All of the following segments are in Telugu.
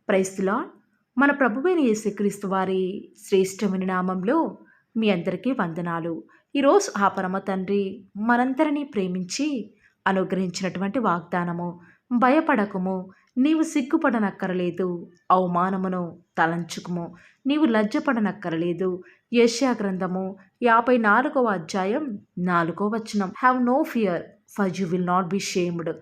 Praise the lord. మన ప్రభువైన యేసుక్రీస్తు వారి శ్రేష్టమైన నామంలో మీ అందరికీ వందనాలు. ఈరోజు ఆ పరమ తండ్రి మనందరినీ ప్రేమించి అనుగ్రహించినటువంటి వాగ్దానము, భయపడకుము, నీవు సిగ్గుపడనక్కరలేదు, అవమానమును తలంచుకుము, నీవు లజ్జపడనక్కరలేదు. యెషయా గ్రంథము 54వ అధ్యాయం 4వ వచనం. Have no fear, for you will not be shamed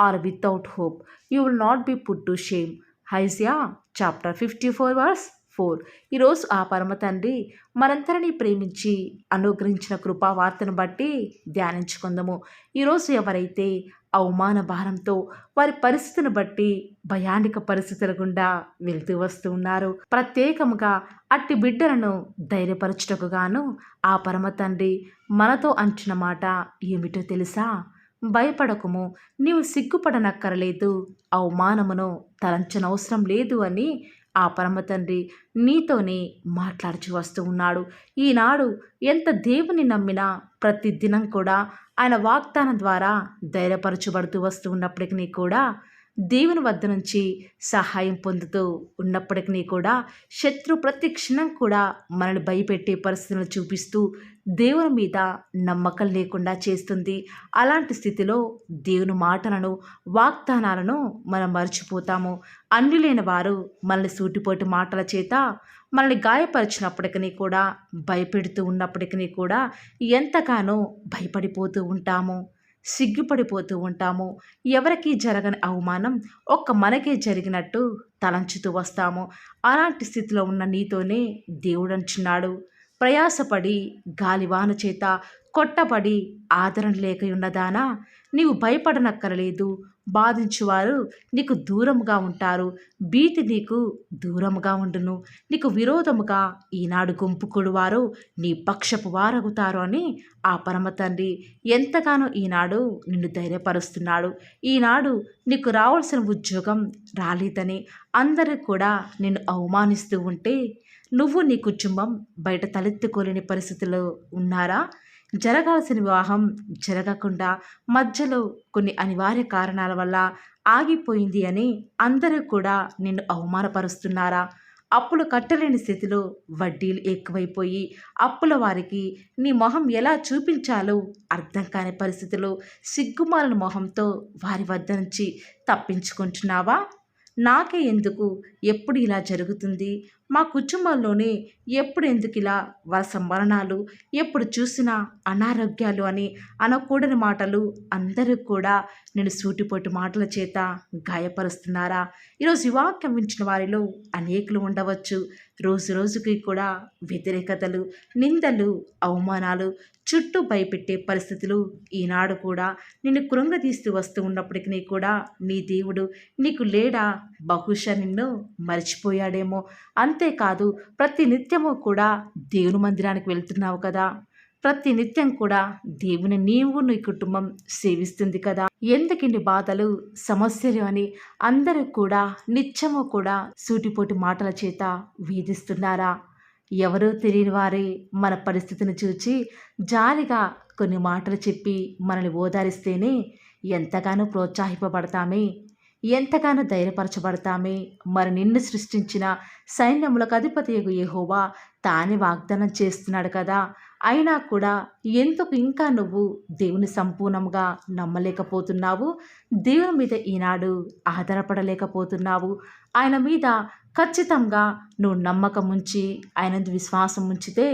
or without hope, you will not be put to shame. Isaiah chapter 54 verse 4. ఈరోజు ఆ పరమ తండ్రి మనందరినీ ప్రేమించి అనుగ్రహించిన కృపావార్తను బట్టి ధ్యానించుకుందాము. ఈరోజు ఎవరైతే అవమాన భారంతో వారి పరిస్థితిని బట్టి భయానిక పరిస్థితుల గుండా వెళ్తూ వస్తూ ఉన్నారు, ప్రత్యేకముగా అట్టి బిడ్డలను ధైర్యపరచుటకు గాను ఆ పరమ తండ్రి మనతో అంచిన మాట ఏమిటో తెలుసా? భయపడకుము, నీవు సిగ్గుపడనక్కరలేదు, అవమానమును తలంచనవసరం లేదు అని ఆ పరమ తండ్రి నీతోనే మాట్లాడుచు వస్తూ ఉన్నాడు. ఈనాడు ఎంత దేవుని నమ్మినా ప్రతి దినం కూడా ఆయన వాగ్దానం ద్వారా ధైర్యపరచబడుతూ వస్తూ ఉన్నప్పటికీ కూడా, దేవుని వద్ద నుంచి సహాయం పొందుతూ ఉన్నప్పటికీ కూడా, శత్రు ప్రతి క్షణం కూడా మనల్ని భయపెట్టే పరిస్థితులను చూపిస్తూ దేవుని మీద నమ్మకం లేకుండా చేస్తుంది. అలాంటి స్థితిలో దేవుని మాటలను, వాగ్దానాలను మనం మర్చిపోతాము. అన్యులైన వారు మనల్ని సూటిపోటి మాటల చేత మనల్ని గాయపరిచినప్పటికీ కూడా, భయపెడుతూ ఉన్నప్పటికీ కూడా ఎంతగానో భయపడిపోతూ ఉంటాము, సిగ్గుపడిపోతూ ఉంటాము. ఎవరికీ జరగని అవమానం ఒక్క మనకే జరిగినట్టు తలంచుతూ వస్తాము. అలాంటి స్థితిలో ఉన్న నీతోనే దేవుడు అంటున్నాడు, ప్రయాసపడి గాలివాన చేత కొట్టబడి ఆదరణ లేక ఉన్నదానా, నీవు భయపడనక్కరలేదు. బాధించువారు నీకు దూరముగా ఉంటారు, భీతి నీకు దూరముగా ఉండును. నీకు విరోధముగా ఈనాడు గుంపుకుడు నీ పక్షపు వారగుతారు అని ఆ పరమ తండ్రి ఎంతగానో ఈనాడు నిన్ను ధైర్యపరుస్తున్నాడు. ఈనాడు నీకు రావాల్సిన ఉద్యోగం రాలేదని అందరూ కూడా నిన్ను అవమానిస్తూ ఉంటే, నువ్వు నీ కుటుంబం బయట తలెత్తుకోలేని పరిస్థితుల్లో ఉన్నారా? జరగాల్సిన వివాహం జరగకుండా మధ్యలో కొన్ని అనివార్య కారణాల వల్ల ఆగిపోయింది అని అందరూ కూడా నిన్ను అవమానపరుస్తున్నారా? అప్పులు కట్టలేని స్థితిలో వడ్డీలు ఎక్కువైపోయి అప్పుల వారికి నీ మొహం ఎలా చూపించాలో అర్థం కాని పరిస్థితిలో సిగ్గుమాలిన మొహంతో వారి వద్ద నుంచి తప్పించుకుంటున్నావా? నాకే ఎందుకు ఎప్పుడు ఇలా జరుగుతుంది, మా కుటుంబంలోనే ఎప్పుడు ఎందుకు ఇలా వరుస మరణాలు, ఎప్పుడు చూసినా అనారోగ్యాలు అని అనకూడని మాటలు అందరూ కూడా నేను సూటిపోటు మాటల చేత గాయపరుస్తున్నారా? ఈరోజు ఈ వాక్యం వించిన వారిలో అనేకులు ఉండవచ్చు. రోజు రోజుకి కూడా వ్యతిరేకతలు, నిందలు, అవమానాలు, చుట్టూ భయపెట్టే పరిస్థితులు ఈనాడు కూడా నిన్ను కృంగదీస్తూ వస్తూ ఉన్నప్పటికీ కూడా నీ దేవుడు నీకు లేడా? బహుశా నిన్ను మర్చిపోయాడేమో. అంతేకాదు, ప్రతి నిత్యము కూడా దేవుని మందిరానికి వెళ్తున్నావు కదా, ప్రతి నిత్యం కూడా దేవుని నీవు నీ కుటుంబం సేవిస్తుంది కదా, ఎందుకు ఇన్ని బాధలు, సమస్యలు అని అందరూ కూడా నిత్యము కూడా సూటిపోటి మాటల చేత వేధిస్తున్నారా? ఎవరో తెలియని వారే మన పరిస్థితిని చూచి జాలిగా కొన్ని మాటలు చెప్పి మనల్ని ఓదారిస్తేనే ఎంతగానో ప్రోత్సాహింపబడతామే, ఎంతగానో ధైర్యపరచబడతామే. మరి నిన్ను సృష్టించిన సైన్యములకు అధిపతియగు యెహోవా తానే వాగ్దానం చేస్తున్నాడు కదా, అయినా కూడా ఎందుకు ఇంకా నువ్వు దేవుని సంపూర్ణంగా నమ్మలేకపోతున్నావు? దేవుని మీద ఈనాడు ఆధారపడలేకపోతున్నావు? ఆయన మీద ఖచ్చితంగా నువ్వు నమ్మకం ఉంచి ఆయనందు విశ్వాసం ఉంచితే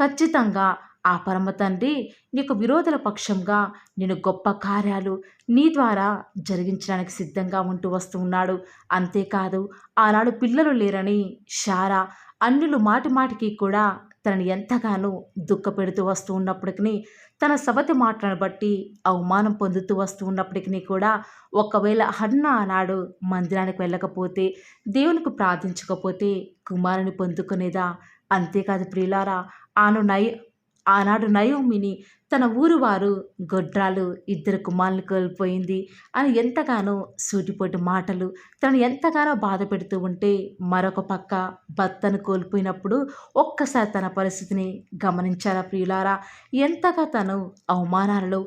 ఖచ్చితంగా ఆ పరమ తండ్రి నీకు విరోధుల పక్షంగా నేను గొప్ప కార్యాలు నీ ద్వారా జరిగించడానికి సిద్ధంగా ఉంటూ వస్తూ ఉన్నాడు. అంతేకాదు, ఆనాడు పిల్లలు లేరని శారా అన్యులు మాటి మాటికి కూడా తనని ఎంతగానో దుఃఖపెడుతూ వస్తూ ఉన్నప్పటికీ, తన సవతి మాటలను బట్టి అవమానం పొందుతూ వస్తూ ఉన్నప్పటికీ కూడా, ఒకవేళ హన్నా ఆనాడు మందిరానికి వెళ్ళకపోతే, దేవునికి ప్రార్థించకపోతే కుమారుని పొందుకునేదా? అంతేకాదు ప్రియులారా, ఆనాడు నయోమిని తన ఊరు వారు గొడ్రాలు ఇద్దరు కుమారులు కోల్పోయింది అని ఎంతగానో సూటిపోటి మాటలు తనను ఎంతగానో బాధ పెడుతూ ఉంటే, మరొక పక్క భర్తను కోల్పోయినప్పుడు ఒక్కసారి తన పరిస్థితిని గమనించారా ప్రియులారా? ఎంతగా తను అవమానాలలో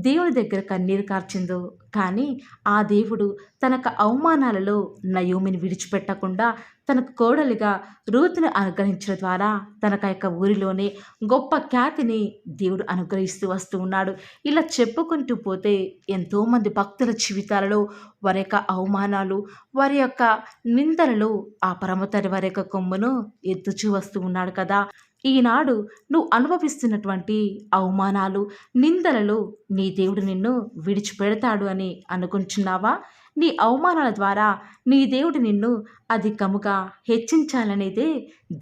దేవుని దగ్గర కన్నీరు కార్చిందో. కానీ ఆ దేవుడు తనకు అవమానాలలో నయోమిని విడిచిపెట్టకుండా తనకు కోడలిగా రూతుని అనుగ్రహించడం ద్వారా తనకు ఆ యొక్క ఊరిలోనే గొప్ప ఖ్యాతిని దేవుడు అనుగ్రహిస్తూ వస్తూ ఉన్నాడు. ఇలా చెప్పుకుంటూ పోతే ఎంతోమంది భక్తుల జీవితాలలో వారి యొక్క అవమానాలు, వారి యొక్క నిందలలో ఆ పరమతరి వారి యొక్క కొమ్మును ఎత్తుచూ వస్తూ ఉన్నాడు కదా. ఈనాడు నువ్వు అనుభవిస్తున్నటువంటి అవమానాలు, నిందలలో నీ దేవుడు నిన్ను విడిచిపెడతాడు అని అనుకుంటున్నావా? నీ అవమానాల ద్వారా నీ దేవుడు నిన్ను అధికముగా హెచ్చించాలనేదే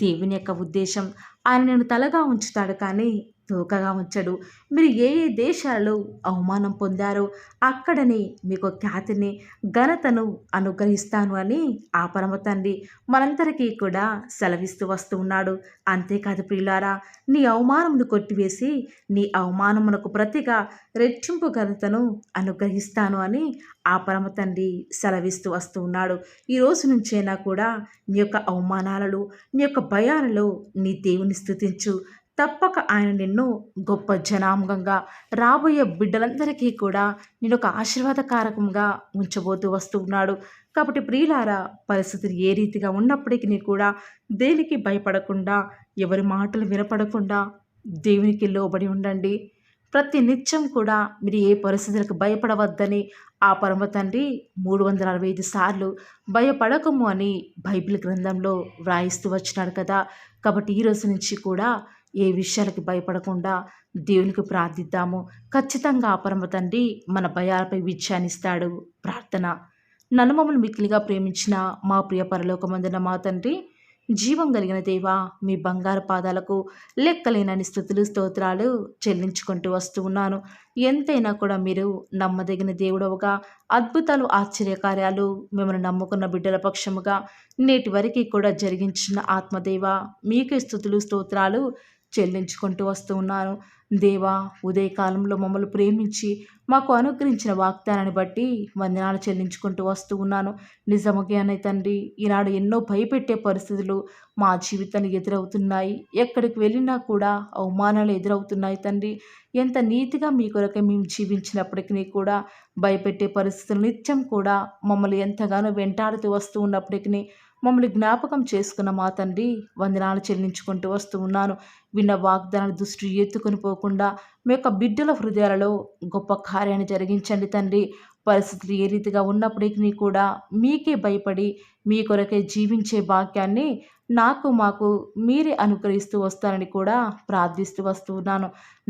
దేవుని యొక్క ఉద్దేశం. ఆయన నిన్ను తలగా ఉంచుతాడు కానీ తోకగా ఉంచడు. మీరు ఏ ఏ దేశాలలో అవమానం పొందారో అక్కడనే మీకు ఖ్యాతిని, ఘనతను అనుగ్రహిస్తాను అని ఆ పరమ తండ్రి మనందరికీ కూడా సెలవిస్తూ వస్తూ ఉన్నాడు. అంతేకాదు ప్రియులారా, నీ అవమానమును కొట్టివేసి నీ అవమానమునకు ప్రతిగా రెట్టింపు ఘనతను అనుగ్రహిస్తాను అని ఆ పరమ తండ్రి సెలవిస్తూ వస్తూ ఉన్నాడు. ఈ రోజు నుంచైనా కూడా నీ యొక్క అవమానాలలో, నీ యొక్క భయాలలో నీ దేవుని స్తుతించు. తప్పక ఆయన నిన్ను గొప్ప జనాంగంగా, రాబోయే బిడ్డలందరికీ కూడా నేను ఒక ఆశీర్వాదకారకంగా ఉంచబోతూ వస్తూ ఉన్నాడు. కాబట్టి ప్రియులారా, పరిస్థితులు ఏ రీతిగా ఉన్నప్పటికీ కూడా దేనికి భయపడకుండా, ఎవరి మాటలు వినపడకుండా దేవునికి లోబడి ఉండండి. ప్రతి నిత్యం కూడా మీరు ఏ పరిస్థితులకు భయపడవద్దని ఆ పరమ తండ్రి 365 సార్లు భయపడకము అని బైబిల్ గ్రంథంలో వ్రాయిస్తూ వచ్చినాడు కదా. కాబట్టి ఈ రోజు నుంచి కూడా ఏ విషయాలకి భయపడకుండా దేవునికి ప్రార్థిద్దాము. ఖచ్చితంగా ఆ పరమ తండ్రి మన భయాలపై విజయాన్నిస్తాడు. ప్రార్థన. నన్ను మమ్మల్ని మిక్కిలిగా ప్రేమించిన మా ప్రియ పరలోకమందున మా తండ్రి, జీవం కలిగిన దేవా, మీ బంగారు పాదాలకు లెక్కలేనన్ని స్తుతులు స్తోత్రాలు చెల్లించుకుంటూ వస్తూ ఉన్నాను. ఎంతైనా కూడా మీరు నమ్మదగిన దేవుడవుగా, అద్భుతాలు ఆశ్చర్యకార్యాలు మిమ్మల్ని నమ్ముకున్న బిడ్డల పక్షముగా నేటి వరకు కూడా జరిగించిన ఆత్మదేవ, మీకే స్తుతులు స్తోత్రాలు చెల్లించుకుంటూ వస్తూ ఉన్నాను. దేవా, ఉదయకాలంలో మమ్మల్ని ప్రేమించి మాకు అనుగ్రహించిన వాగ్దానాన్ని బట్టి వందనాలు చెల్లించుకుంటూ వస్తూ ఉన్నాను. నిజముగానే తండ్రి, ఈనాడు ఎన్నో భయపెట్టే పరిస్థితులు మా జీవితాన్ని ఎదురవుతున్నాయి. ఎక్కడికి వెళ్ళినా కూడా అవమానాలు ఎదురవుతున్నాయి తండ్రి. ఎంత నీతిగా మీ కొరకే మేము జీవించినప్పటికీ కూడా భయపెట్టే పరిస్థితులు నిత్యం కూడా మమ్మల్ని ఎంతగానో వెంటాడుతూ వస్తూ ఉన్నప్పటికీ మమ్మల్ని జ్ఞాపకం చేసుకున్న మా తండ్రి, వందనాలు చెల్లించుకుంటూ వస్తూ ఉన్నాను. విన్న వాగ్దానాలు దృష్టి ఎత్తుకొని పోకుండా మీ యొక్క బిడ్డల హృదయాలలో గొప్ప కార్యాన్ని జరిగించండి తండ్రి. పరిస్థితులు ఏ రీతిగా ఉన్నప్పటికీ కూడా మీకే భయపడి మీ కొరకే జీవించే భాగ్యాన్ని మాకు మీరే అనుగ్రహిస్తూ వస్తారని కూడా ప్రార్థిస్తూ వస్తూ ఉన్నాను.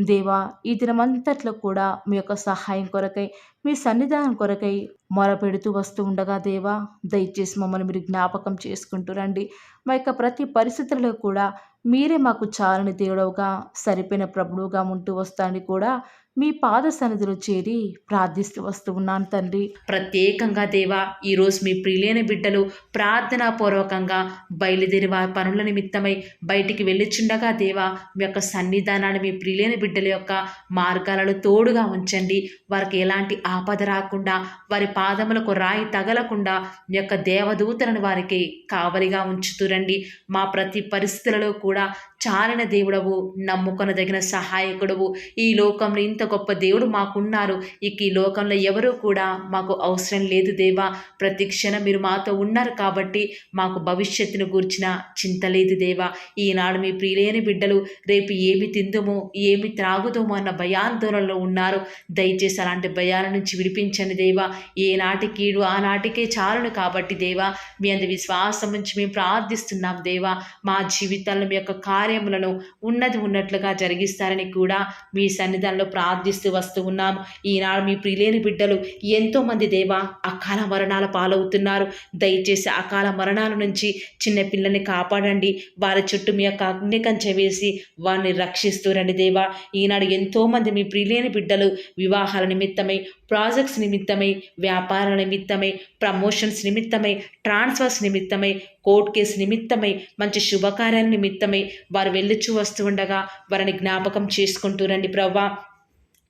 దేవా, ఈ దినమంతట్లో కూడా మీ యొక్క సహాయం కొరకై, మీ సన్నిధానం కొరకై మొరపెడుతూ వస్తూ ఉండగా దేవా, దయచేసి మమ్మల్ని మీరు జ్ఞాపకం చేసుకుంటూ రండి. మా యొక్క ప్రతి పరిస్థితుల్లో కూడా మీరే మాకు చాలని దేవుడవుగా, సరిపోయిన ప్రభువుగా ఉంటూ వస్తానని కూడా మీ పాద సన్నిధిలో చేరి ప్రార్థిస్తూ వస్తూ ఉన్నాను తండ్రి. ప్రత్యేకంగా దేవా, ఈరోజు మీ ప్రియులైన బిడ్డలు ప్రార్థనాపూర్వకంగా బయలుదేరి వారి పనుల నిమిత్తమై బయటికి వెళ్ళిచుండగా దేవా, మీ యొక్క సన్నిధానాన్ని మీ ప్రియులైన బిడ్డల యొక్క మార్గాలలో తోడుగా ఉంచండి. వారికి ఎలాంటి ఆపద రాకుండా, వారి పాదములకు రాయి తగలకుండా మీ యొక్క దేవదూతలను వారికి కావలిగా ఉంచుతురండి. మా ప్రతి పరిస్థితులలో కూడా చాలిన దేవుడవు, నమ్ముకొనదగిన సహాయకుడవు. ఈ లోకంలో ఇంత గొప్ప దేవుడు మాకున్నారు. ఇక ఈ లోకంలో ఎవరూ కూడా మాకు అవసరం లేదు దేవా. ప్రతి క్షణం మీరు మాతో ఉన్నారు కాబట్టి మాకు భవిష్యత్తును గూర్చిన చింత లేదు దేవా. ఈనాడు మీ ప్రియులైన బిడ్డలు రేపు ఏమి తిందుమో, ఏమి త్రాగుదామో అన్న భయాందోళనలో ఉన్నారు. దయచేసి అలాంటి భయాల నుంచి విడిపించండి దేవా. ఏనాటి కీడు ఆనాటికే చాలును కాబట్టి దేవా, మీ అందు విశ్వాసం నుంచి మేము ప్రార్థిస్తున్నాం దేవా. మా జీవితాల్లో మీ యొక్క కార్యములను ఉన్నట్లుగా జరిగిస్తారని కూడా మీ సన్నిధానంలో ప్రార్థిస్తూ వస్తూ ఉన్నాము. ఈనాడు మీ ప్రియులైన బిడ్డలు ఎంతోమంది దేవా అకాల మరణాల పాలవుతున్నారు. దయచేసి అకాల మరణాల నుంచి చిన్న పిల్లల్ని కాపాడండి. వారి చుట్టూ మీ యొక్క అగ్ని కంచె వేసి వారిని రక్షిస్తూరండి దేవా. ఈనాడు ఎంతోమంది మీ ప్రియులైన బిడ్డలు వివాహాల నిమిత్తమై, ప్రాజెక్ట్స్ నిమిత్తమై, వ్యాపారాల నిమిత్తమై, ప్రమోషన్స్ నిమిత్తమై, ట్రాన్స్ఫర్స్ నిమిత్తమై, కోర్టు కేసు నిమిత్తమై, మంచి శుభకార్యాల నిమిత్తమై వారు వెళ్ళుచూ వస్తూ ఉండగా వారిని జ్ఞాపకం చేసుకుంటూ రండి ప్రవ్వా.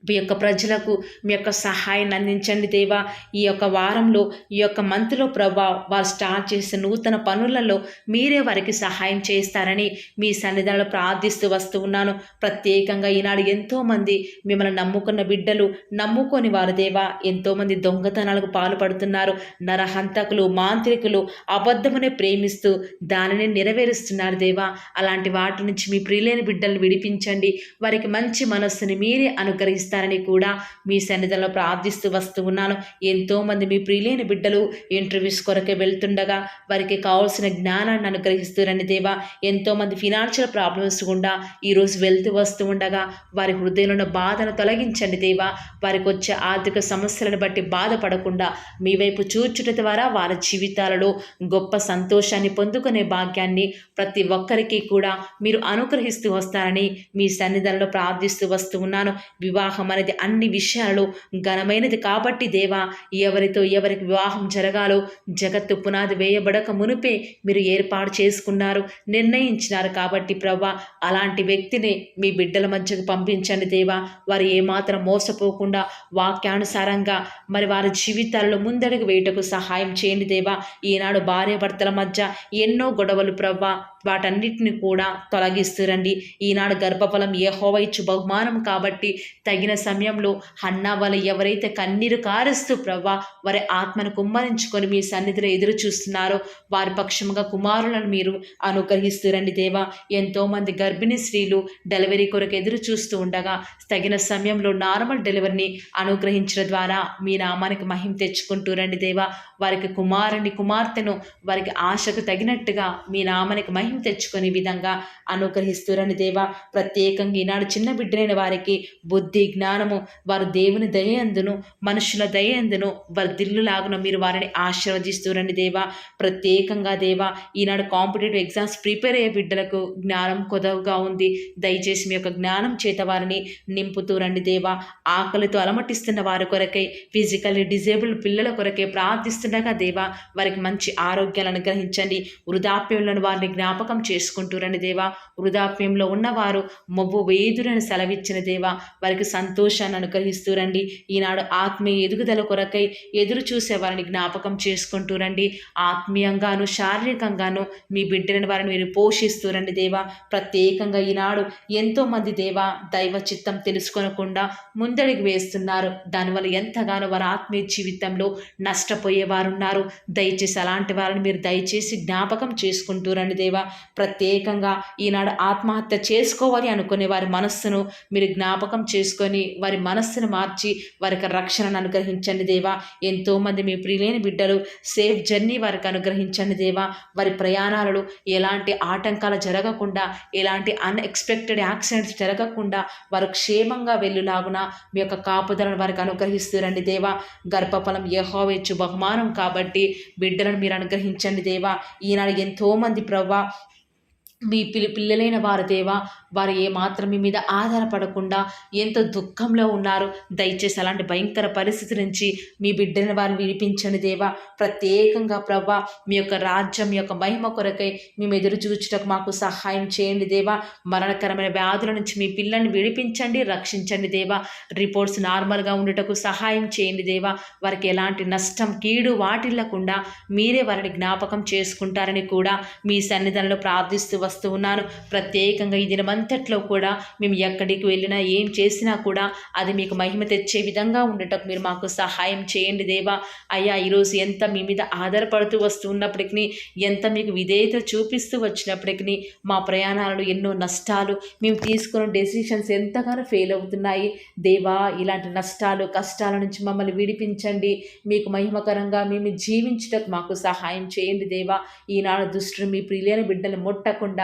మీ యొక్క ప్రజలకు మీ యొక్క సహాయాన్ని అందించండి దేవా. ఈ యొక్క వారంలో, ఈ యొక్క మంత్లో ప్రభా, వారు స్టార్ట్ చేసే నూతన పనులలో మీరే వారికి సహాయం చేస్తారని మీ సన్నిధానంలో ప్రార్థిస్తూ వస్తూ ఉన్నాను. ప్రత్యేకంగా ఈనాడు ఎంతోమంది మిమ్మల్ని నమ్ముకున్న బిడ్డలు, నమ్ముకొని వారు దేవా, ఎంతోమంది దొంగతనాలకు పాల్పడుతున్నారు. నరహంతకులు, మాంత్రికులు అబద్ధమునే ప్రేమిస్తూ దానిని నెరవేరుస్తున్నారు దేవా. అలాంటి వాటి నుంచి మీ ప్రియులైన బిడ్డలను విడిపించండి. వారికి మంచి మనస్సుని మీరే అనుగ్రహిస్తారని కూడా మీ సన్నిధిలో ప్రార్థిస్తూ వస్తూ ఉన్నాను. ఎంతోమంది మీ ప్రియులైన బిడ్డలు ఇంటర్వ్యూస్ కొరకే వెళ్తుండగా వారికి కావాల్సిన జ్ఞానాన్ని అనుగ్రహిస్తారని దేవా. ఎంతోమంది ఫినాన్షియల్ ప్రాబ్లమ్స్ గుండా ఈరోజు వెళ్తూ వస్తూ ఉండగా వారి హృదయంలో ఉన్న బాధను తొలగించండి దేవా. వారికి వచ్చే ఆర్థిక సమస్యలను బట్టి బాధపడకుండా మీ వైపు చూచుట ద్వారా వారి జీవితాలలో గొప్ప సంతోషాన్ని పొందుకునే భాగ్యాన్ని ప్రతి ఒక్కరికి కూడా మీరు అనుగ్రహిస్తూ వస్తారని మీ సన్నిధానంలో ప్రార్థిస్తూ వస్తూ ఉన్నాను. వివాహం అనేది అన్ని విషయాలలో ఘనమైనది కాబట్టి దేవా, ఎవరికి వివాహం జరగాలో జగత్తు పునాది వేయబడక మునిపే మీరు ఏర్పాటు చేసుకున్నారు, నిర్ణయించినారు కాబట్టి ప్రభా, అలాంటి వ్యక్తిని మీ బిడ్డల మధ్యకు పంపించండి దేవా. వారు ఏమాత్రం మోసపోకుండా వాక్యానుసారంగా మరి వారి జీవితాల్లో ముందడుగు వేయటకు సహాయం చేయండి దేవా. ఈనాడు భార్యాభర్తల మధ్య ఎన్నో గొడవలు ప్రభా, వాటన్నిటిని కూడా తొలగిస్తురండి. ఈనాడు గర్భఫలం యెహోవా ఇచ్చు బహుమానం కాబట్టి తగిన సమయంలో హన్నా వల్ల ఎవరైతే కన్నీరు కారుస్తూ ప్రభా వారి ఆత్మను కుమ్మరించుకొని మీ సన్నిధిలో ఎదురు చూస్తున్నారో వారి పక్షముగా కుమారులను మీరు అనుగ్రహిస్తురండి దేవా. ఎంతోమంది గర్భిణీ స్త్రీలు డెలివరీ కొరకు ఎదురు చూస్తూ ఉండగా తగిన సమయంలో నార్మల్ డెలివరీని అనుగ్రహించడం ద్వారా మీ నామానికి మహిమ తెచ్చుకుంటూ రండి దేవా. వారికి కుమార్తెను వారికి ఆశకు తగినట్టుగా మీ నామానికి మహిమ తెచ్చుకునే విధంగా అనుగ్రహిస్తురని దేవా. ప్రత్యేకంగా ఈనాడు చిన్న బిడ్డలైన వారికి బుద్ధి జ్ఞానము వారు దేవుని దయందును మనుషుల దయందును వర్ధిల్లులాగున మీరు వారిని ఆశీర్వదిస్తురండి దేవా. ప్రత్యేకంగా దేవా, ఈనాడు కాంపిటేటివ్ ఎగ్జామ్స్ ప్రిపేర్ అయ్యే బిడ్డలకు జ్ఞానం కొదవగా ఉంది. దయచేసి మీ యొక్క జ్ఞానం చేత వారిని నింపుతూ రండి దేవా. ఆకలితో అలమటిస్తున్న వారి కొరకై, ఫిజికల్లీ డిజేబుల్డ్ పిల్లల కొరకై ప్రార్థిస్తుండగా దేవా, వారికి మంచి ఆరోగ్యాలను అనుగ్రహించండి. వృద్ధాప్యంలో వారిని జ్ఞాపకం చేసుకుంటూ రండి దేవా. వృద్ధాప్యంలో ఉన్నవారు మొవ్వు వేదురని సెలవిచ్చిన దేవా, వారికి సంతోషాన్ని అనుగ్రహిస్తూ రండి. ఈనాడు ఆత్మీయ ఎదుగుదల కొరకై ఎదురు చూసే వారిని జ్ఞాపకం చేసుకుంటూ రండి. ఆత్మీయంగాను శారీరకంగాను మీ బిడ్డలను వారిని మీరు పోషిస్తూ రండి దేవా. ప్రత్యేకంగా ఈనాడు ఎంతోమంది దేవా దైవ చిత్తం తెలుసుకొనకుండా ముందడుగు వేస్తున్నారు. దానివల్ల ఎంతగానో వారి ఆత్మీయ జీవితంలో నష్టపోయేవారు ఉన్నారు. దయచేసి అలాంటి వారిని మీరు దయచేసి జ్ఞాపకం చేసుకుంటూ రండి దేవా. ప్రత్యేకంగా ఈనాడు ఆత్మహత్య చేసుకోవాలి అనుకునే వారి మనస్సును మీరు జ్ఞాపకం చేసుకొని వారి మనస్సును మార్చి వారికి రక్షణను అనుగ్రహించండి దేవా. ఎంతోమంది మీ ప్రియులైన బిడ్డలు సేఫ్ జర్నీ వారికి అనుగ్రహించండి దేవా. వారి ప్రయాణాలలో ఎలాంటి ఆటంకాలు జరగకుండా, ఎలాంటి అన్ఎక్స్పెక్టెడ్ యాక్సిడెంట్స్ జరగకుండా వారు క్షేమంగా వెళ్ళులాగున మీ యొక్క కాపుదలను వారికి అనుగ్రహిస్తురండి దేవా. గర్భఫలం యెహోవా ఇచ్చు బహుమానం కాబట్టి బిడ్డలను మీరు అనుగ్రహించండి దేవా. ఈనాడు ఎంతోమంది ప్రవ్వా మీ పిల్లలైన వారు దేవా, వారు ఏమాత్రం మీ మీద ఆధారపడకుండా ఎంతో దుఃఖంలో ఉన్నారు. దయచేసి అలాంటి భయంకర పరిస్థితి నుంచి మీ బిడ్డని వారిని విడిపించండి దేవా. ప్రత్యేకంగా ప్రభా, మీ యొక్క రాజ్యం, మీ యొక్క మహిమ కొరకై మేము ఎదురు చూచుటకు మాకు సహాయం చేయండి దేవా. మరణకరమైన వ్యాధుల నుంచి మీ పిల్లల్ని విడిపించండి, రక్షించండి దేవా. రిపోర్ట్స్ నార్మల్గా ఉండటకు సహాయం చేయండి దేవా. వారికి ఎలాంటి నష్టం, కీడు వాటిల్లకుండా మీరే వారిని జ్ఞాపకం చేసుకుంటారని కూడా మీ సన్నిధానంలో ప్రార్థిస్తూ వస్తూ ఉన్నాను. ప్రత్యేకంగా ఈ దినమంతట్లో కూడా మేము ఎక్కడికి వెళ్ళినా ఏం చేసినా కూడా అది మీకు మహిమ తెచ్చే విధంగా ఉండటం మీరు మాకు సహాయం చేయండి దేవా. అయ్యా, ఈరోజు ఎంత మీ మీద ఆధారపడుతూ వస్తూ ఉన్నప్పటికీ, ఎంత మీకు విధేయత చూపిస్తూ వచ్చినప్పటికీ మా ప్రయాణాలలో ఎన్నో నష్టాలు, మేము తీసుకున్న డెసిషన్స్ ఎంతగానో ఫెయిల్ అవుతున్నాయి దేవా. ఇలాంటి నష్టాలు, కష్టాల నుంచి మమ్మల్ని విడిపించండి. మీకు మహిమకరంగా మేము జీవించటకు మాకు సహాయం చేయండి దేవా. ఈనాడు దుష్టుడు మీ ప్రియులైన బిడ్డలు ముట్టకుండా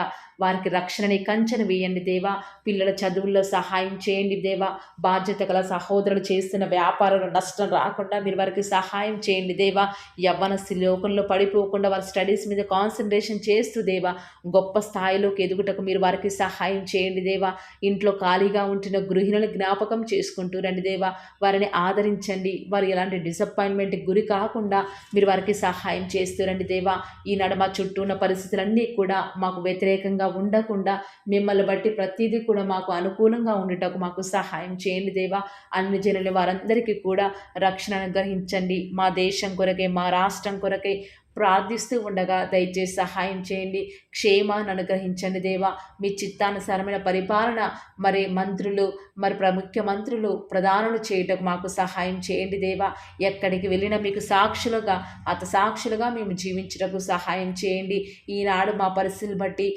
వారికి రక్షణని కంచెను వేయండి దేవా. పిల్లల చదువుల్లో సహాయం చేయండి దేవా. బాధ్యత గల సహోదరులు చేస్తున్న వ్యాపారంలో నష్టం రాకుండా మీరు వారికి సహాయం చేయండి దేవా. యవ్వనస్తులు లోకంలో పడిపోకుండా వారి స్టడీస్ మీద కాన్సన్ట్రేషన్ చేస్తూ దేవా గొప్ప స్థాయిలోకి ఎదుగుటకు మీరు వారికి సహాయం చేయండి దేవా. ఇంట్లో ఖాళీగా ఉంటున్న గృహిణులు జ్ఞాపకం చేసుకుంటూ రండి దేవా. వారిని ఆదరించండి. వారు ఎలాంటి డిసప్పాయింట్మెంట్కి గురి కాకుండా మీరు వారికి సహాయం చేస్తూ రండి దేవా. ఈనాడు మా చుట్టూ ఉన్న పరిస్థితులన్నీ కూడా మాకు వ్యతిరేకంగా ఉండకుండా మిమ్మల్ని బట్టి ప్రతిదీ కూడా మాకు అనుకూలంగా ఉండుటకు మాకు సహాయం చేయండి దేవా. అన్ని జనుల వారందరికీ కూడా రక్షణ అనుగ్రహించండి. మా దేశం కొరకే, మా రాష్ట్రం కొరకే ప్రార్థిస్తూ ఉండగా దయచేసి సహాయం చేయండి. క్షేమాన్ని అనుగ్రహించండి దేవా. మీ చిత్తానుసారమైన పరిపాలన మరి మంత్రులు, మరి ముఖ్యమంత్రులు, ప్రధానులు చేయుటకు మాకు సహాయం చేయండి దేవా. ఎక్కడికి వెళ్ళినా మీకు సాక్షులుగా, సాక్షులుగా మేము జీవించుటకు సహాయం చేయండి. ఈనాడు మా పరిస్థితులు బట్టి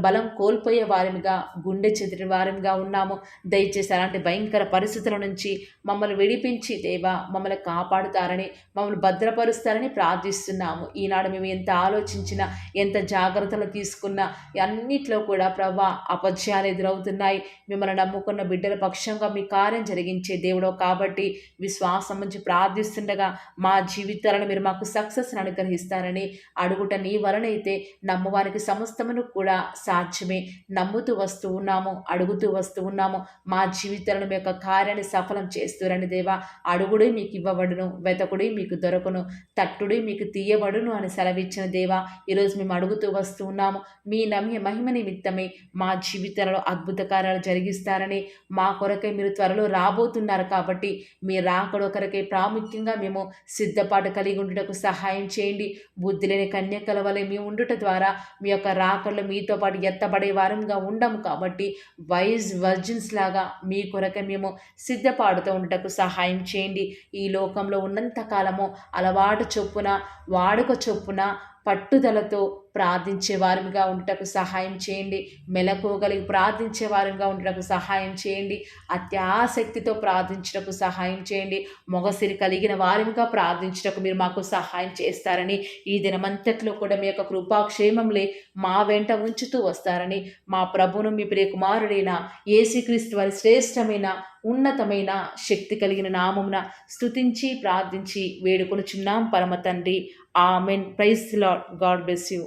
బలం కోల్పోయే వారిగా, గుండె చెదిరిన వారిగా ఉన్నాము. దయచేసి అలాంటి భయంకర పరిస్థితుల నుంచి మమ్మల్ని విడిపించి దేవా మమ్మల్ని కాపాడుతారని, మమ్మల్ని భద్రపరుస్తారని ప్రార్థిస్తున్నాము. ఈనాడు మేము ఎంత ఆలోచించినా, ఎంత జాగ్రత్తలు తీసుకున్నా అన్నిట్లో కూడా ప్రభా అపజయాలు ఎదురవుతున్నాయి. మిమ్మల్ని నమ్ముకున్న బిడ్డల పక్షంగా మీ కార్యం జరిగించే దేవుడు కాబట్టి విశ్వాసం నుంచి ప్రార్థిస్తుండగా మా జీవితాలను మీరు మాకు సక్సెస్ని అనుగ్రహిస్తారని అడుగుట నీ వలనైతే నమ్మవారికి సమస్తమును కూడా సాధ్యమే. నమ్ముతూ వస్తూ ఉన్నాము, అడుగుతూ వస్తూ ఉన్నాము. మా జీవితాలను మీ యొక్క కార్యాన్ని సఫలం చేస్తురండి దేవా. అడుగుడే మీకు ఇవ్వబడును, వెతకుడే మీకు దొరకును, తట్టుడే మీకు తీయబడును అని సెలవిచ్చిన దేవా. ఈరోజు మేము అడుగుతూ వస్తూ ఉన్నాము. మీ మహిమ నిమిత్తమే మా జీవితాలలో అద్భుత కార్యాలు జరిగిస్తారని, మా కొరకై మీరు త్వరలో రాబోతున్నారు కాబట్టి మీ రాకడ కొరకై ప్రాముఖ్యంగా మేము సిద్ధపాటు కలిగి ఉండుటకు సహాయం చేయండి. బుద్ధి లేని కన్యకల వలె మేము ఉండుట ద్వారా మీ యొక్క రాకడలో మీతో పాటు ఎత్తబడే వారంగా ఉండము కాబట్టి వైజ్ వర్జిన్స్ లాగా మీ కొరకై మేము సిద్ధపాడుతూ ఉండటకు సహాయం చేయండి. ఈ లోకంలో ఉన్నంత కాలము అలవాటు చొప్పున, వాడుక చొప్పున, పట్టుదలతో ప్రార్థించే వారిగా ఉండటకు సహాయం చేయండి. మెలకువగలిగి ప్రార్థించే వారిగా ఉండటకు సహాయం చేయండి. అత్యాసక్తితో ప్రార్థించటకు సహాయం చేయండి. మొగసిరి కలిగిన వారిగా ప్రార్థించటకు మీరు మాకు సహాయం చేస్తారని, ఈ దినమంతట్లో కూడా మీ యొక్క కృపాక్షేమంలే మా వెంట ఉంచుతూ వస్తారని, మా ప్రభువును మీ ప్రియ కుమారుడైన యేసుక్రీస్తు వారి శ్రేష్టమైన ఉన్నతమైన శక్తి కలిగిన నామమున స్తుతించి ప్రార్థించి వేడుకొనుచున్నాం పరమ తండ్రి. Amen. Praise the lord. God bless you.